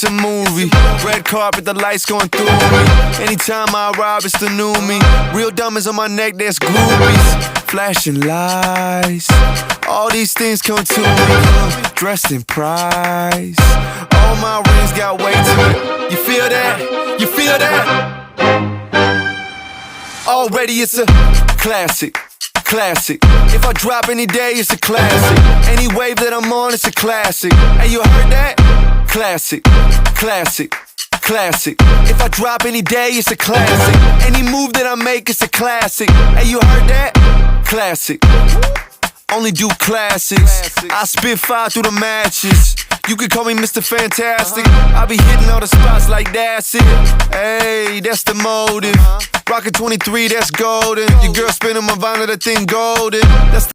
it's a movie. Red carpet, the lights going through me. Anytime I arrive, it's the new me. Real diamonds on my neck, that's groupies. Flashing lights, all these things come to me. Dressed in price, all my rings got weight to it. You feel that? You feel that? Already it's a classic. Classic. If I drop any day, it's a classic. Any wave that I'm on, it's a classic. Hey, you heard that? Classic, classic, classic. If I drop any day, it's a classic. Any move that I make, it's a classic. Hey, you heard that? Classic. Only do classics. I spit fire through the matches. You can call me Mr. Fantastic. I be hitting all the spots like that's it. Hey, that's the motive. Rockin' 23, that's golden. Your girl spinning my vinyl, that thing golden. That's